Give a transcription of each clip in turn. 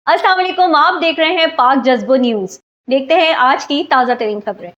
अस्सलाम वालेकुम, आप देख रहे हैं पाक जज्बो न्यूज। देखते हैं आज की ताज़ा तरीन खबरें।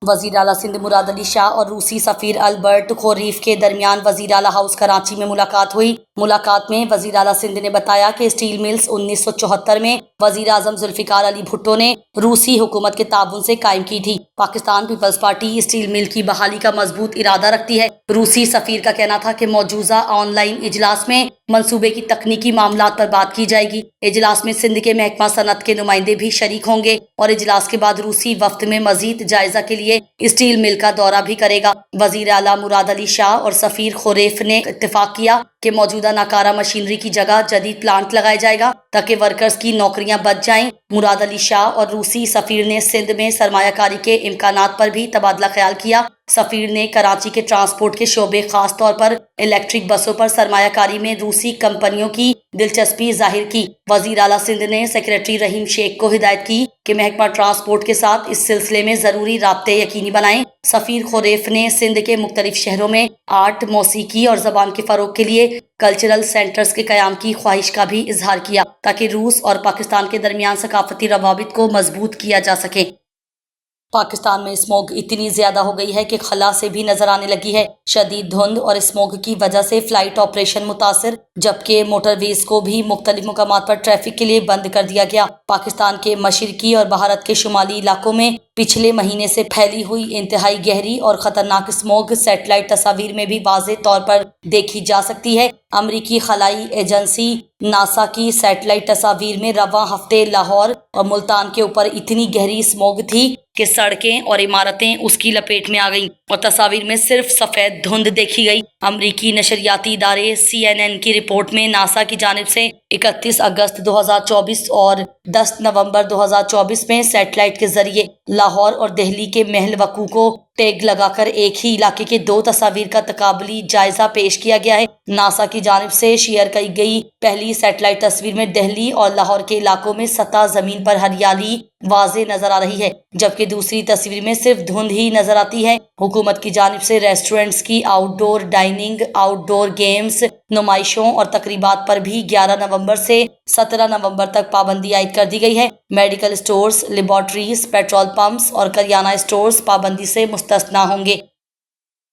वज़ीर आला सिंध मुराद अली शाह और रूसी सफ़ीर अल्बर्ट खोरीफ के दरमियान वज़ीर आला हाउस कराची में मुलाकात हुई। मुलाकात में वज़ीर आला सिंध ने बताया कि स्टील मिल्स 1974 में वज़ीर आज़म जुल्फ़िकार अली भुट्टो ने रूसी हुकूमत के ताबुन से कायम की थी। पाकिस्तान पीपल्स पार्टी स्टील मिल की बहाली का मजबूत इरादा रखती है। रूसी सफ़ीर का कहना था कि मौजूदा ऑनलाइन इजलास में मंसूबे की तकनीकी मामलात पर बात की जाएगी। इजलास में सिंध के महकमा सनत के नुमाइंदे भी शरीक होंगे और इजलास के बाद रूसी वफ्द में मजीद जायजा के लिए स्टील मिल का दौरा भी करेगा। वजीर आला मुराद अली शाह और सफीर खोरेफ ने इत्तेफाक किया कि मौजूदा नाकारा मशीनरी की जगह जदीद प्लांट लगाया जाएगा ताकि वर्कर्स की नौकरियां बच जाएं। मुराद अली शाह और रूसी सफीर ने सिंध में सरमायाकारी के इम्कानात पर भी तबादला ख्याल किया। सफीर ने कराची के ट्रांसपोर्ट के शोबे खास तौर पर इलेक्ट्रिक बसों पर सरमायाकारी में रूसी कंपनियों की दिलचस्पी जाहिर की। वजीर आला सिंध ने सेक्रेटरी रहीम शेख को हिदायत की कि महकमा ट्रांसपोर्ट के साथ इस सिलसिले में जरूरी राब्ते यकीनी बनाएं। सफीर खोरेफ ने सिंध के मुख्तलिफ शहरों में आर्ट, मौसीकी और जबान के फरोग के लिए कल्चरल सेंटर्स के कयाम की ख्वाहिश का भी इजहार किया ताकि रूस और पाकिस्तान के दरमियान सकाफती रवाबित को मजबूत किया जा सके। पाकिस्तान में स्मोग इतनी ज्यादा हो गई है कि खला से भी नजर आने लगी है। शदीद धुंध और स्मोग की वजह से फ्लाइट ऑपरेशन मुतासिर, जबकि मोटरवेज को भी मुख्तलिफ मुकामात पर ट्रैफिक के लिए बंद कर दिया गया। पाकिस्तान के मशरकी और भारत के शुमाली इलाकों में पिछले महीने से फैली हुई इंतहाई गहरी और खतरनाक स्मोग सैटेलाइट तस्वीर में भी वाज़ेह तौर पर देखी जा सकती है। अमरीकी खलाई एजेंसी नासा की सैटेलाइट तस्वीर में रवां हफ्ते लाहौर और मुल्तान के ऊपर इतनी गहरी स्मोग थी कि सड़कें और इमारतें उसकी लपेट में आ गईं और तस्वीर में सिर्फ सफेद धुंध देखी गई। अमरीकी नशरियाती इदारे CNN की रिपोर्ट में नासा की जानिब से 31 अगस्त 2024 और 10 नवंबर 2024 में सैटेलाइट के जरिए लाहौर और दिल्ली के महल वकू को टैग लगाकर एक ही इलाके के दो तस्वीर का तकाबली जायजा पेश किया गया है। नासा की जानिब से शेयर की गई पहली सैटेलाइट तस्वीर में दिल्ली और लाहौर के इलाकों में सतह जमीन पर हरियाली वाज़ेह नजर आ रही है, जबकि दूसरी तस्वीर में सिर्फ धुंध ही नजर आती है। हुकूमत की जानिब से रेस्टोरेंट्स की आउटडोर डाइनिंग, आउटडोर गेम्स, नुमाइशों और तकरीबात पर भी 11 नवंबर से 17 नवंबर तक पाबंदी आयद कर दी गई है। Medical stores, laboratories, petrol pumps और करियाना स्टोर्स पाबंदी से मुस्तस्ना होंगे।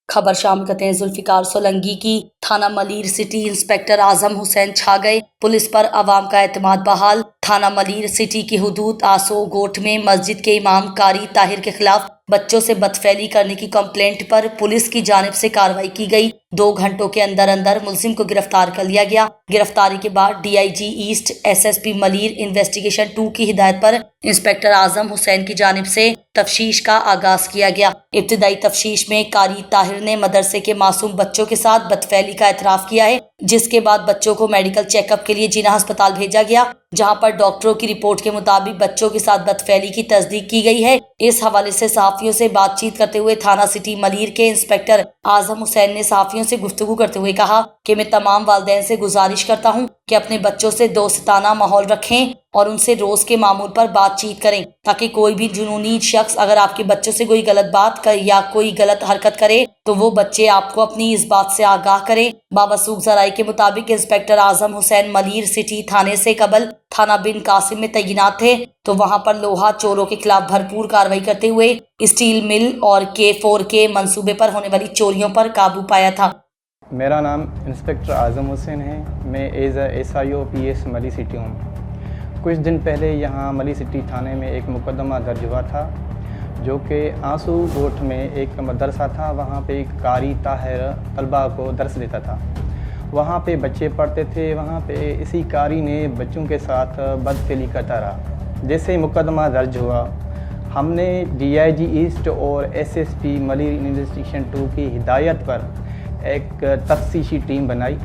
खबर शामिल करते हैं जुल्फिकार सोलंकी की। थाना मलीर सिटी इंस्पेक्टर आजम हुसैन छा गए, पुलिस पर अवाम का एतमाद बहाल। थाना मलीर सिटी की हुदूद आसो गोट में मस्जिद के इमाम कारी ताहिर के खिलाफ बच्चों से बदफैली करने की कंप्लेंट पर पुलिस की जानिब से कार्रवाई की गई। 2 घंटों के अंदर अंदर मुलजिम को गिरफ्तार कर लिया गया। गिरफ्तारी के बाद DIG east SSP Malir investigation 2 की हिदायत पर इंस्पेक्टर आजम हुसैन की जानिब से तफ्शीश का आगाज किया गया। इब्तिदाई तफ्शीश में कारी ताहिर ने मदरसे के मासूम बच्चों के साथ बदफैली का एतराफ किया है, जिसके बाद बच्चों को मेडिकल चेकअप के लिए जिना अस्पताल भेजा गया, जहां पर डॉक्टरों की रिपोर्ट के मुताबिक बच्चों के साथ बदफैली की तस्दीक की गई है। इस हवाले से सहाफियों से बातचीत करते हुए थाना सिटी मलीर के इंस्पेक्टर आजम हुसैन ने सहाफियों से गुफ्तगू करते हुए कहा कि मैं तमाम वालिदैन से गुजारिश करता हूं कि अपने बच्चों से दोस्ताना माहौल रखें और उनसे रोज के मामूल पर बातचीत करें, ताकि कोई भी जुनूनी शख्स अगर आपके बच्चों से कोई गलत बात करे या कोई गलत हरकत करे तो वो बच्चे आपको अपनी इस बात से आगाह करें। बावसूख जराये के मुताबिक इंस्पेक्टर आजम हुसैन मलीर सिटी थाने से कबल थाना बिन कासिम में तैनात थे, तो वहां पर लोहा चोरों के खिलाफ भरपूर कार्रवाई करते हुए स्टील मिल और K4 के मंसूबे पर होने वाली चोरियों पर काबू पाया था। मेरा नाम इंस्पेक्टर आज़म हुसैन है। मैं एज SIO PS मली सिटी हूँ। कुछ दिन पहले यहाँ मली सिटी थाने में एक मुकदमा दर्ज हुआ था, जो कि आंसू गोट में एक मदरसा था। वहाँ पे एक कारी ताहिर तलबा को दर्स देता था। वहाँ पे बच्चे पढ़ते थे। वहाँ पे इसी कारी ने बच्चों के साथ बदफेली करता रहा। जैसे मुकदमा दर्ज हुआ, हमने DIG ईस्ट और SSP मलीर इन्वेस्टिगेशन 2 की हिदायत पर एक तफ्तीशी टीम बनाई,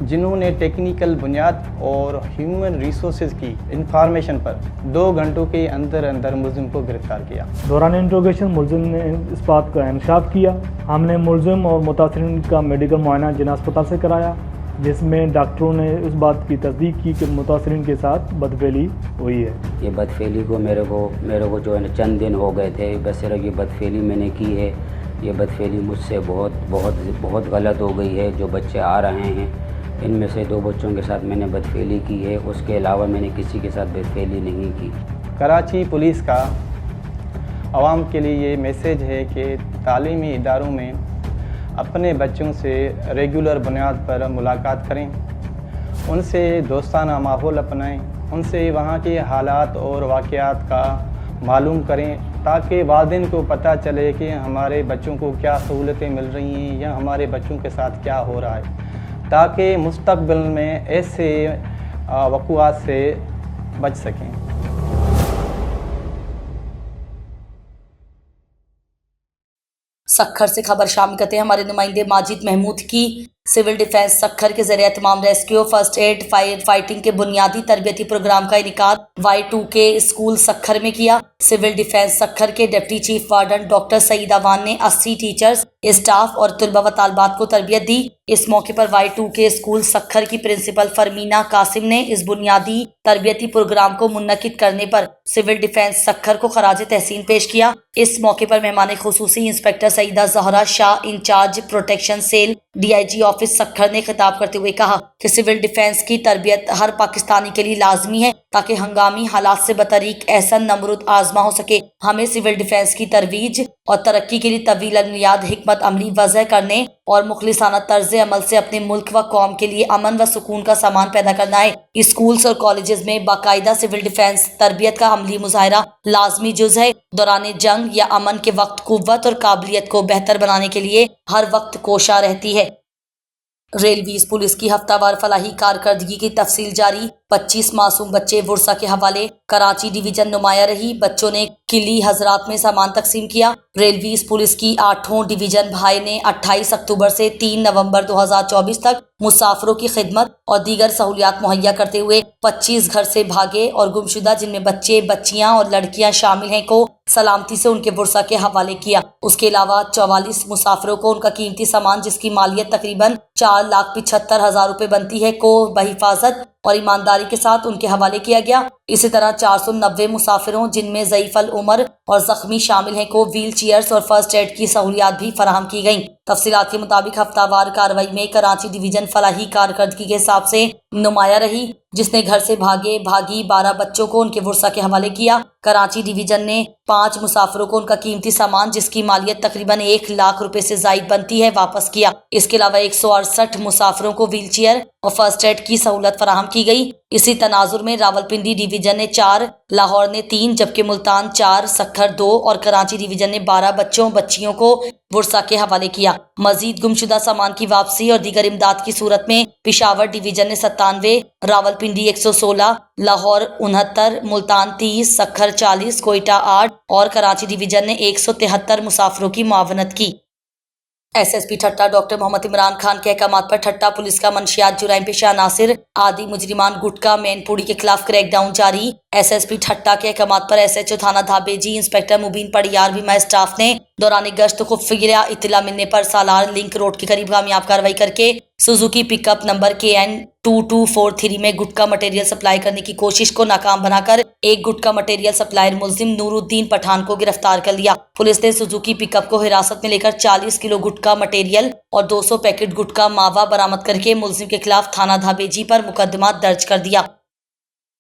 जिन्होंने टेक्निकल बुनियाद और ह्यूमन रिसोर्सेज की इंफॉर्मेशन पर 2 घंटों के अंदर अंदर मुलजिम को गिरफ्तार किया। दौरान इंट्रोगेशन मुलजिम ने इस बात का इंकशाफ किया। हमने मुलजिम और मुतासिरीन का मेडिकल मुआयना जिना अस्पताल से कराया, जिसमें डॉक्टरों ने उस बात की तस्दीक की कि मुतासिरीन के साथ बदफेली हुई है। ये बदफेली को मेरे को जो है चंद दिन हो गए थे, बस सिर्फ ये बदफेली मैंने की है। ये बदफेली मुझसे बहुत गलत हो गई है। जो बच्चे आ रहे हैं इनमें से 2 बच्चों के साथ मैंने बदफेली की है, उसके अलावा मैंने किसी के साथ बदफेली नहीं की। कराची पुलिस का आवाम के लिए ये मैसेज है कि तालीमी इदारों में अपने बच्चों से रेगुलर बुनियाद पर मुलाकात करें, उनसे दोस्ताना माहौल अपनाएं, उनसे वहाँ के हालात और वाक़यात का मालूम करें, ताकि वालिदैन को पता चले कि हमारे बच्चों को क्या सहूलतें मिल रही हैं या हमारे बच्चों के साथ क्या हो रहा है, ताकि मुस्तक़बिल में ऐसे वक़ुआत से बच सकें। सखर से खबर शामिल करते हैं हमारे नुमाइंदे माजिद महमूद की। सिविल डिफेंस सखर के ज़रिए तमाम rescue, first aid, fire fighting के बुनियादी तरबियती प्रोग्राम का इनेकाद Y2K स्कूल सखर में किया। सिविल डिफेंस सखर के deputy chief warden doctor Saeed Awan ने 80 टीचर्स, स्टाफ और तलबा व तालबात को तरबियत दी। इस मौके पर Y2K स्कूल सखर की प्रिंसिपल फरमीना कासिम ने इस बुनियादी तरबियती प्रोग्राम को मुनक्किद करने पर सिविल डिफेंस सखर को खराज तहसीन पेश किया। इस मौके पर मेहमान खुसूसी inspector Saeeda Zahra Shah, incharge protection cell, DIG office Sukkur ने खिताब करते हुए कहा कि सिविल डिफेंस की तरबियत हर पाकिस्तानी के लिए लाजमी है, ताकि हंगामी हालात से बतरीक एहसन नमरूद आजमा हो सके। हमें सिविल डिफेंस की तरवीज और तरक्की के लिए तवील अलमियाद हिकमत अमली वज़ह करने और मुखलिसाना तर्ज अमल से अपने मुल्क व कौम के लिए अमन व सुकून का सामान पैदा करना है। स्कूल्स और कॉलेजेस में बाकायदा सिविल डिफेंस तरबियत का अमली मुजाहरा लाजमी जुज़ है। दौरान जंग या अमन के वक्त कुव्वत और काबिलियत को बेहतर बनाने के लिए हर वक्त कोशा रहती है। रेलवेज पुलिस की हफ्तावार फलाही कारकर्दगी की तफसील जारी। 25 मासूम बच्चे वुरसा के हवाले। कराची डिवीजन नुमाया रही। बच्चों ने किली हजरात में सामान तकसीम किया। रेलवेज पुलिस की 8वां डिवीजन भाई ने 28 अक्टूबर से 3 नवंबर 2024 तक मुसाफिरों की खिदमत और दीगर सहूलियात मुहैया करते हुए 25 घर से भागे और गुमशुदा, जिनमें बच्चे, बच्चियां और लड़कियां शामिल हैं, को सलामती से उनके वुरसा के हवाले किया। उसके अलावा 44 मुसाफिरों को उनका कीमती सामान, जिसकी मालियत तकरीबन 4,75,000 रुपए बनती है, को बहिफाजत और ईमानदारी के साथ उनके हवाले किया गया। इसी तरह 490 मुसाफिरों, जिनमें ज़ईफ़ल उमर और ज़ख्मी शामिल हैं, को व्हील चेयर्स और फर्स्ट एड की सहूलियात भी फराहम की गईं। तफसीलात के मुताबिक हफ्तावार कार्रवाई में कराची डिवीजन फलाही कारकर्दगी के हिसाब से नुमाया रही, जिसने घर से भागी 12 बच्चों को उनके वुरसा के हवाले किया। कराची डिवीजन ने 5 मुसाफिरों को उनका कीमती सामान, जिसकी मालियत तकरीबन 1 लाख रुपए से जायद बनती है, वापस किया। इसके अलावा 168 मुसाफिरों को व्हील चेयर और फर्स्ट एड की सहूलत फराहम की गई। इसी तनाजुर में रावलपिंडी डिवीजन ने 4, लाहौर ने 3, जबकि मुल्तान 4, सखर 2 और कराची डिवीजन ने 12 बच्चों बच्चियों को वुरसा के हवाले किया। मजीद गुमशुदा सामान की वापसी और दीगर इमदाद की सूरत में पिशावर डिवीजन ने 97, रावलपिंडी 116, लाहौर 69, मुल्तान 30, सखर 40, कोयटा 8 और कराची डिवीजन ने 173 मुसाफिरों की मुआवनत की। SSP ठट्टा डॉक्टर मोहम्मद इमरान खान के अहकामात पर ठट्टा पुलिस का मंशियात जुराइम पेशा नासिर आदि मुजरिमान गुटका मैनपुरी के खिलाफ क्रैकडाउन जारी। SSP ठट्टा के अहकामात पर SHO थाना धाबेजी इंस्पेक्टर मुबीन पड़ियार बीमा स्टाफ ने दौरान गश्त खुफिया इत्तला मिलने पर सालार लिंक रोड के करीब कामयाब कार्रवाई करके सुजुकी पिकअप नंबर KN 2243 में गुटका मटेरियल सप्लाई करने की कोशिश को नाकाम बनाकर एक गुटका मटेरियल सप्लायर मुल्जिम नूरुद्दीन पठान को गिरफ्तार कर लिया। पुलिस ने सुजुकी पिकअप को हिरासत में लेकर 40 किलो गुटका मटेरियल और 200 पैकेट गुटका मावा बरामद करके मुल्जिम के खिलाफ थाना धाबेजी पर मुकदमा दर्ज कर दिया।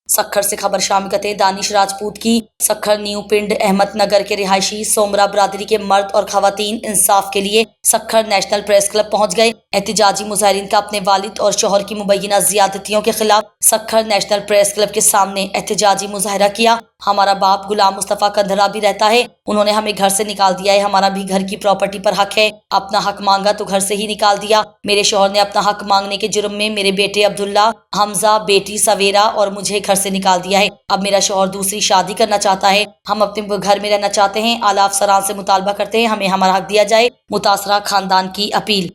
सखर से खबर शामिल करते दानिश राजपूत की। सखर न्यू पिंड अहमद नगर के रिहायशी सोमरा बरादरी के मर्द और खवातीन इंसाफ के लिए सखर नेशनल प्रेस क्लब पहुंच गए। एहतिजाजी मुजाहिरीन का अपने वालिद और शोहर की मुबैना ज्यादतियों के खिलाफ सखर नेशनल प्रेस क्लब के सामने एहतिजाजी मुजाहिरा किया। हमारा बाप गुलाम मुस्तफ़ा कंधरा भी रहता है, उन्होंने हमें घर से निकाल दिया है, हमारा भी घर की प्रॉपर्टी पर हक है, अपना हक मांगा तो घर से ही निकाल दिया। मेरे शोहर ने अपना हक मांगने के जुर्म में मेरे बेटे अब्दुल्ला, हमजा, बेटी सवेरा और मुझे घर से निकाल दिया है। अब मेरा शोहर दूसरी शादी करना चाहता है, हम अपने घर में रहना चाहते हैं। आला अफसरान से मुतालबा करते हैं हमें हमारा हक दिया जाए। मुतासरा खानदान की अपील।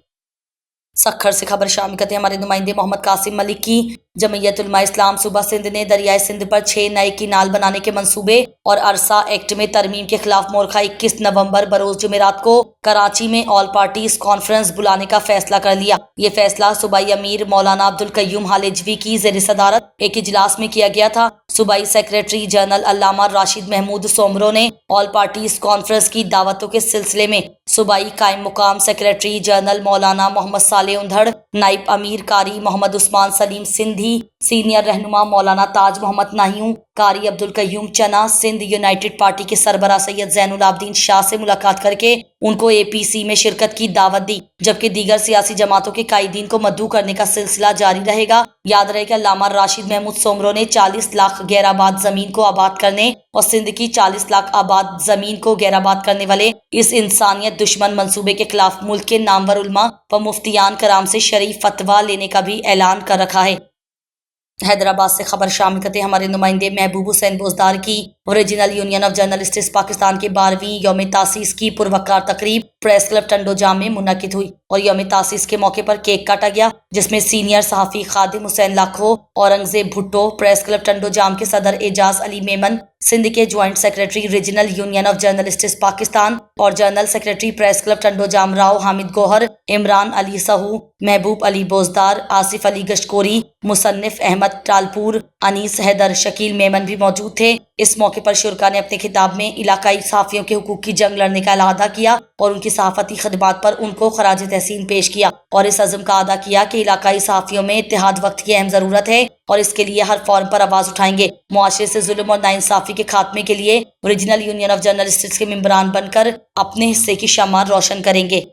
सखर से खबर शामिल करते हैं हमारे नुमाइंदे मोहम्मद कासिम मलिक की। जमीयत उलमा इस्लाम सूबा सिंध ने दरियाए सिंध पर 6 नए किनाल बनाने के मंसूबे और अरसा एक्ट में तरमीम के खिलाफ मोरखा 21 नवंबर बरोज जुमेरात को कराची में ऑल पार्टीज कॉन्फ्रेंस बुलाने का फैसला कर लिया। ये फैसला सूबाई अमीर मौलाना अब्दुल कय्यूम हालिजवी की ज़ेर सदारत एक इजलास में किया गया था। सूबाई सेक्रेटरी जनरल अल्लामा राशिद महमूद सोमरो ने ऑल पार्टीज कॉन्फ्रेंस की दावतों के सिलसिले में सूबाई कायम मुकाम सेक्रेटरी जनरल मौलाना मोहम्मद साले उंधड़, नाइब अमीर कारी मोहम्मद उस्मान सलीम सिंधी, सीनियर रहनुमा मौलाना ताज मोहम्मद नाहियूं, कारी अब्दुल कय्यूम चना, सिंध यूनाइटेड पार्टी के सरबरा सैयद जैनुल आबदीन शाह से मुलाकात करके उनको APC में शिरकत की दावत दी, जबकि दीगर सियासी जमातों के कायदीन को मद्दू करने का सिलसिला जारी रहेगा। याद रहे कि अल्लामा राशिद महमूद सोमरो ने 40 लाख गैराबाद जमीन को आबाद करने और सिंध की 40 लाख आबाद जमीन को गैराबाद करने वाले इस इंसानियत दुश्मन मंसूबे के खिलाफ मुल्क के नामवर उलमा व मुफ्तियान कराम से शरीफ फतवा लेने का भी ऐलान कर रखा है। हैदराबाद से खबर शामिल करते हमारे नुमाइंदे महबूब हुसैन बोजदार की original union of journalists Pakistan के 12वीं यौम तासीस की पुरवकार तकरीब प्रेस क्लब टंडो जाम में मुनक्किद हुई और यौम तासीस के मौके पर केक काटा गया, जिसमें सीनियर सहाफ़ी खादिम हुसैन लाखो, औरंगजेब भुट्टो, प्रेस क्लब टंडो जाम के सदर एजाज अली मेमन, सिंध के joint secretary regional union of journalists Pakistan और general secretary press club Tando Jam Rao Hamid Gohar, Imran Ali Sahu, Mehboob Ali बोजदार, Asif Ali गश्कोरी, मुसन्निफ Ahmad Talpur, Anees Haider, Shakeel Memon भी मौजूद थे। इस मौके पर शुरका ने अपने खिताब में इलाकाई सहाफ़ियों के हुकूक की जंग लड़ने का अलादा किया और उनकी सहाफ़ती खिदमात पर उनको खराज तहसीन पेश किया और इस अज़्म का अदा किया कि इलाकाई सहाफ़ियों में इत्तेहाद वक्त की अहम ज़रूरत है और इसके लिए हर फॉर्म पर आवाज़ उठाएंगे। मुआशरे से जुल्म और नाइंसाफ़ी के खात्मे के लिए ओरिजिनल यूनियन ऑफ जर्नलिस्ट्स के मेंबरान बनकर अपने हिस्से की शम्मा रोशन करेंगे।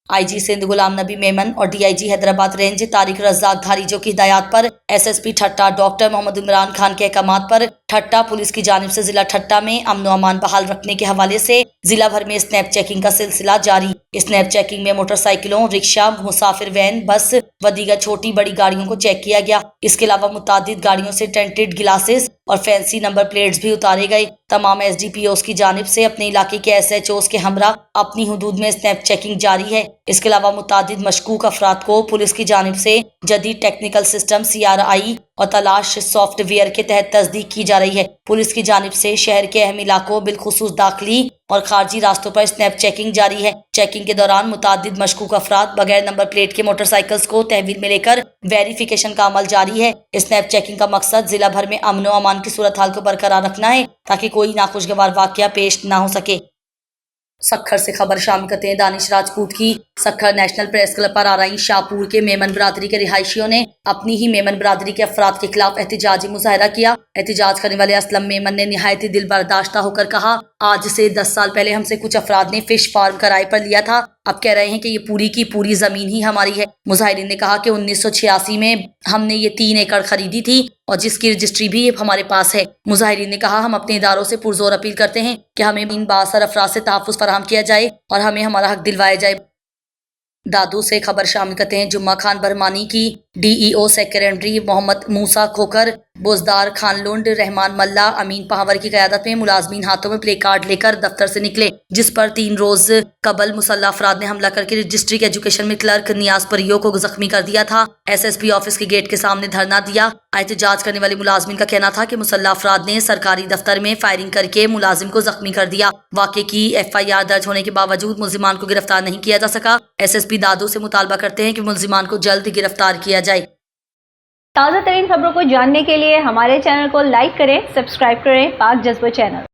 IG सिंध गुलाम नबी मेमन और DIG हैदराबाद रेंज तारिक रज़ाक धारीजो की हिदायत पर SSP ठट्टा डॉक्टर मोहम्मद इमरान खान के अहकामात पर ठट्टा पुलिस की जानिब से जिला ठट्टा में अमन अमान बहाल रखने के हवाले से जिला भर में स्नैप चेकिंग का सिलसिला जारी। स्नैप चेकिंग में मोटरसाइकिलों, रिक्शा, मुसाफिर वैन, बस व दीगर छोटी बड़ी गाड़ियों को चेक किया गया। इसके अलावा मुतादिद गाड़ियों से टेंटेड गिलासेस और फैंसी नंबर प्लेट्स भी उतारे गए। तमाम SDPOs की जानिब से अपने इलाके के SHOs के हमरा अपनी हुदूद में स्नैप चेकिंग जारी है। इसके अलावा मुतादिद मशकूक अफराद को पुलिस की जानिब से जदीद टेक्निकल सिस्टम CRI और तलाश सॉफ्टवेयर के तहत तस्दीक की जा रही है। पुलिस की जानिब से शहर के अहम इलाकों बिलखुसूस दाखिली और खारजी रास्तों पर स्नैप चेकिंग जारी है। चेकिंग के दौरान मुतादिद मशकूक अफराद बगैर नंबर प्लेट के मोटरसाइकिल्स को तहवील में लेकर वेरिफिकेशन का अमल जारी है। स्नैप चेकिंग का मकसद जिला भर में अमन व अमान की सूरत हाल को बरकरार रखना है ताकि कोई नाखुशगवार वाकया पेश ना हो सके। सक्खर से खबर शामिल करते हैं दानिश राजपूत की। सक्खर नेशनल प्रेस क्लब पर आ रही शाहपुर के मेमन बरादरी के रिहायशियों ने अपनी ही मेमन बरादरी के अफराद के खिलाफ एहतिजाजी मुजाहरा किया। एहतिजाज करने वाले असलम मेमन ने निहायत ही दिल बर्दाश्ता होकर कहा, आज से 10 साल पहले हमसे कुछ अफराद ने फिश फार्म किराए पर लिया था, अब कह रहे हैं कि ये पूरी की पूरी जमीन ही हमारी है। मुजाहिरीन ने कहा कि 1986 में हमने ये 3 एकड़ खरीदी थी और जिसकी रजिस्ट्री भी हमारे पास है। मुजाहिरीन ने कहा, हम अपने इदारों से पुरजोर अपील करते हैं कि हमें इन बासर अफराद से तहफ़्फ़ुज़ फराहम किया जाए और हमें हमारा हक दिलवाया जाए। दादू से खबर शामिल करते हैं जुम्मा खान बरमानी की। DEO सेक्रेटरी मोहम्मद मूसा खोकर, बोजदार, खानलुंड, रहमान मल्ला, अमीन पहावर की क़यादत में मुलाजमीन हाथों में प्ले कार्ड लेकर दफ्तर से निकले, जिस पर 3 रोज कबल मुसल्लह अफराद ने हमला करके डिस्ट्रिक्ट एजुकेशन में क्लर्क नियाज परियो को जख्मी कर दिया था। SSP ऑफिस के गेट के सामने धरना दिया। एहतिजाज करने वाले मुलाजमीन का कहना था कि मुसल्लह अफराद ने सरकारी दफ्तर में फायरिंग करके मुलाजिम को जख्मी कर दिया। वाक़े की FIR दर्ज होने के बावजूद मुलजिमान को गिरफ्तार नहीं किया जा सका। SSP दादू से मुतालबा करते हैं कि मुलजिमान को जल्द गिरफ्तार किया जाए। ताज़ा तरीन खबरों को जानने के लिए हमारे चैनल को लाइक करें, सब्सक्राइब करें पाक जज्बा चैनल।